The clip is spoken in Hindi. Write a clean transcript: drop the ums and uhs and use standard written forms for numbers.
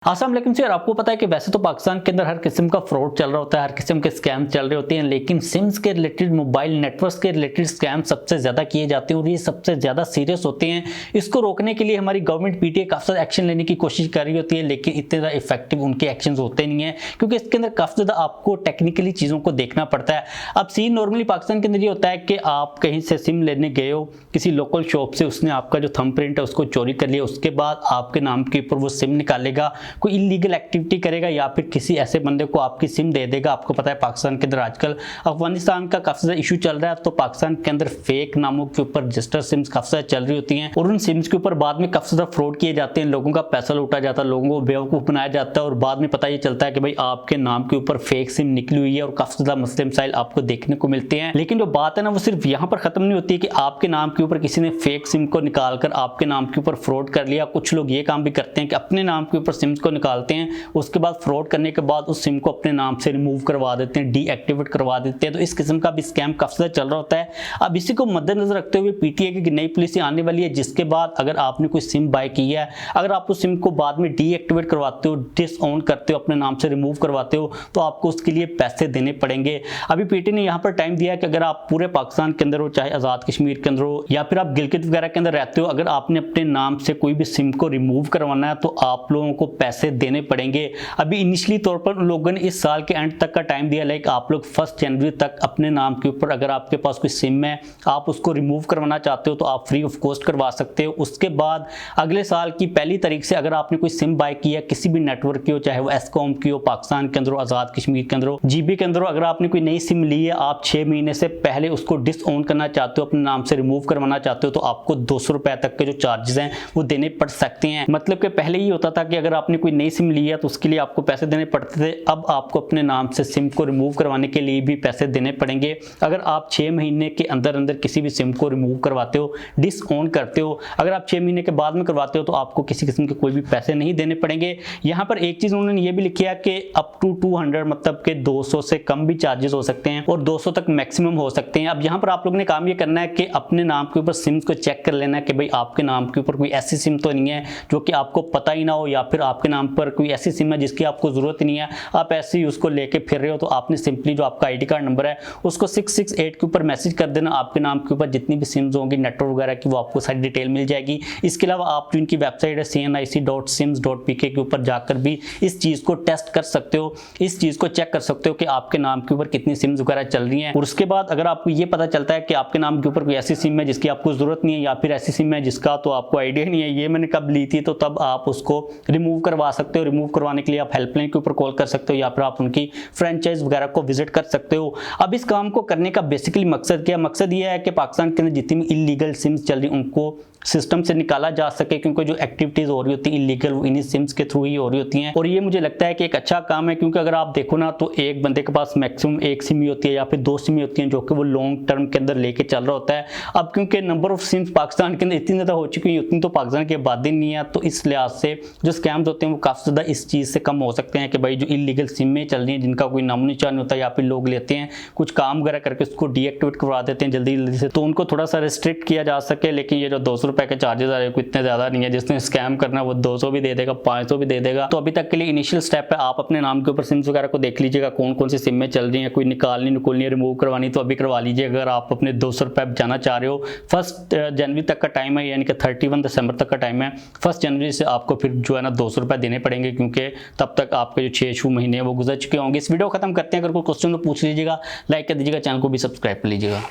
अस्सलाम वालेकुम सर, आपको पता है कि वैसे तो पाकिस्तान के अंदर हर किस्म का फ्रॉड चल रहा होता है, हर किस्म के स्कैम चल रहे होते हैं, लेकिन सिम्स के रिलेटेड, मोबाइल नेटवर्क्स के रिलेटेड स्कैम सबसे ज़्यादा किए जाते हैं और ये सबसे ज़्यादा सीरियस होते हैं। इसको रोकने के लिए हमारी गवर्नमेंट पीटीआई काफ़ी ज़्यादा एक्शन लेने की कोशिश कर रही होती है, लेकिन इतने ज़्यादा इफेक्टिव उनके एक्शन होते नहीं है क्योंकि इसके अंदर काफ़ी ज़्यादा आपको टेक्निकली चीज़ों को देखना पड़ता है। अब सीन नॉर्मली पाकिस्तान के अंदर ये होता है कि आप कहीं से सिम लेने गए हो किसी लोकल शॉप से, उसने आपका जो थंब प्रिंट है उसको चोरी कर लिया, उसके बाद आपके नाम के ऊपर वो सिम निकालेगा, कोई इलीगल एक्टिविटी करेगा या फिर किसी ऐसे बंदे को आपकी सिम दे देगा। आपको पता है पाकिस्तान के अंदर आजकल अफगानिस्तान का काफी ज्यादा इशू चल रहा है, तो पाकिस्तान के अंदर फेक नामों के ऊपर रजिस्टर सिम्स काफी ज्यादा चल रही होती हैं और उन सिम्स के ऊपर बाद में काफी ज्यादा फ्रॉड किए जाते हैं, लोगों का पैसा लूटा जाता है, लोगों को बेवकूफ बनाया जाता है और बाद में पता ये चलता है कि भाई आपके नाम के ऊपर फेक सिम निकली हुई है और काफी ज्यादा मसले मसाइल आपको देखने को मिलते हैं। लेकिन जो बात है ना वो सिर्फ यहाँ पर खत्म नहीं होती है कि आपके नाम के ऊपर किसी ने फेक सिम को निकालकर आपके नाम के ऊपर फ्रॉड कर लिया। कुछ लोग ये काम भी करते हैं कि अपने नाम के ऊपर सिम्स को निकालते हैं, उसके बाद फ्रॉड करने के बाद उस सिम को अपने नाम से रिमूव करवा देते हैं, डीएक्टिवेट करवा देते हैं। तो इस किस्म का भी स्कैम काफी ज्यादा चल रहा होता है। अब इसी को मद्देनजर रखते हुए पीटीआई की नई पॉलिसी आने वाली है, जिसके बाद अगर आपने कोई सिम बाय की है, अगर आप उस सिम को बाद में डीएक्टिवेट करवाते हो, डिसऑन करते हो, अपने नाम से रिमूव करवाते हो, तो आपको उसके लिए पैसे देने पड़ेंगे। अभी पीटीआई ने यहाँ पर टाइम दिया है कि अगर आप पूरे पाकिस्तान के अंदर हो, चाहे आजाद कश्मीर के अंदर हो या फिर आप गिलगित वगैरह के अंदर रहते हो, अगर आपने अपने नाम से कोई भी सिम को रिमूव करवाना है तो आप लोगों को पैसे देने पड़ेंगे। अभी इनिशियली तौर पर लोगों ने इस साल के एंड तक का टाइम दिया, लाइक आप लोग 1 जनवरी तक अपने नाम के ऊपर अगर आपके पास कोई सिम है, आप उसको रिमूव करवाना चाहते हो तो आप फ्री ऑफ कॉस्ट करवा सकते हो। उसके बाद अगले साल की 1 तारीख से अगर आपने कोई सिम बाय की है किसी भी नेटवर्क की हो, चाहे वो एस्कॉम की हो, पाकिस्तान के अंदर हो, आजाद कश्मीर के अंदर हो, जीबी के अंदर हो, अगर आपने कोई नई सिम ली है, आप 6 महीने से पहले उसको डिसऑन करना चाहते हो, अपने नाम से रिमूव करवाना चाहते हो, तो आपको 200 रुपए तक के जो चार्जेस हैं वो देने पड़ सकते हैं। मतलब कि पहले ये होता था कि अगर आपने कोई नई सिम ली है तो उसके लिए आपको पैसे देने पड़ते थे, अब आपको अपने नाम से सिम को रिमूव करवाने के लिए भी पैसे देने पड़ेंगे। अगर आप 6 महीने के अंदर अंदर किसी भी सिम को रिमूव करवाते हो, डिसऑन करते हो, अगर आप 6 महीने के बाद में करवाते हो तो आपको किसी किस्म के कोई भी पैसे नहीं देने पड़ेंगे। यहाँ पर एक चीज उन्होंने ये भी लिखी है कि अप टू 200 मतलब के 200 से कम भी चार्जेस हो सकते हैं और 200 तक मैक्सिमम हो सकते हैं। अब यहाँ पर आप लोग ने काम ये करना है कि अपने नाम के ऊपर सिम्स को चेक कर लेना है कि भाई आपके नाम के ऊपर कोई ऐसी सिम तो नहीं है जो कि आपको पता ही ना हो, या फिर आपके नाम पर कोई ऐसी सिम है जिसकी आपको जरूरत ही नहीं है, आप ऐसे ही उसको लेके फिर रहे हो। तो आपने सिंपली जो आपका आईडी कार्ड नंबर है उसको 668 के ऊपर मैसेज कर देना, आपके नाम के ऊपर जितनी भी सिम्स होंगी नेटवर्क वगैरह की वो आपको सारी डिटेल मिल जाएगी। इसके अलावा आप जो इनकी वेबसाइट है cnic.sims.pk के ऊपर जाकर भी इस चीज को टेस्ट कर सकते हो, इस चीज को चेक कर सकते हो कि आपके नाम के ऊपर कितनी सिम्स वगैरह चल रही हैं। और उसके बाद अगर आपको ये पता चलता है कि आपके नाम के ऊपर कोई ऐसी सिम है जिसकी आपको जरूरत नहीं है, या फिर ऐसी सिम है जिसका तो आपको आइडिया नहीं है ये मैंने कब ली थी, तो तब आप उसको रिमूव करवा सकते हो। रिमूव करवाने के लिए आप हेल्पलाइन के ऊपर कॉल कर सकते हो या फिर आप उनकी फ्रेंचाइज वगैरह को विजिट कर सकते हो। अब इस काम को करने का बेसिकली मकसद क्या है? मकसद ये है कि पाकिस्तान के अंदर जितनी भी इलीगल सिम्स चल रही उनको सिस्टम से निकाला जा सके, क्योंकि जो एक्टिविटीज हो रही होती है इलीगल वो इन्हीं सिम्स के थ्रू ही हो रही होती हैं। और ये मुझे लगता है कि एक अच्छा काम है, क्योंकि अगर आप देखो ना तो एक बंदे के पास मैक्सिमम एक सिम ही होती है या फिर 2 सिम होती हैं जो कि वो लॉन्ग टर्म के अंदर लेके चल रहा होता है। अब क्योंकि नंबर ऑफ सिम्स पाकिस्तान के अंदर इतनी ज्यादा हो चुकी है, उतनी तो पाकिस्तान की आबादी नहीं है, तो इस लिहाज से जो स्कैम्स होते हैं वो काफी ज्यादा इस चीज से कम हो सकते हैं कि भाई जो इलीगल सिमें चल रही हैं जिनका कोई नामो निशान नहीं होता, या फिर लोग लेते हैं कुछ काम वगैरह करके उसको डीएक्टिवेट करवा देते हैं जल्दी जल्दी से, तो उनको थोड़ा सा रिस्ट्रिक्ट किया जा सके। लेकिन ये जो 200 रुपए के चार्जेस आ रहे हैं इतने ज्यादा नहीं है, जिसने स्कैम करना वो 200 भी दे देगा, 500 भी दे देगा। तो अभी तक के लिए इनिशियल स्टेप है, आप अपने नाम के ऊपर सिम्स वगैरह को देख लीजिएगा कौन कौन सी सिमें चल रही हैं, कोई निकालनी निकुलनी रिमूव करवानी तो अभी करवा लीजिए। अगर आप अपने 200 रुपए जाना चाह रहे हो, 1 जनवरी तक का टाइम है, यानी कि 31 दिसंबर तक का टाइम है। 1 जनवरी से आपको फिर जो है ना 200 रुपए देने पड़ेंगे, क्योंकि तब तक आपके जो 6 महीने वो गुजर चुके होंगे। इस वीडियो खत्म करते हैं, अगर कोई क्वेश्चन तो पूछ लीजिएगा, लाइक कर दीजिएगा, चैनल को भी सब्सक्राइब कर लीजिएगा।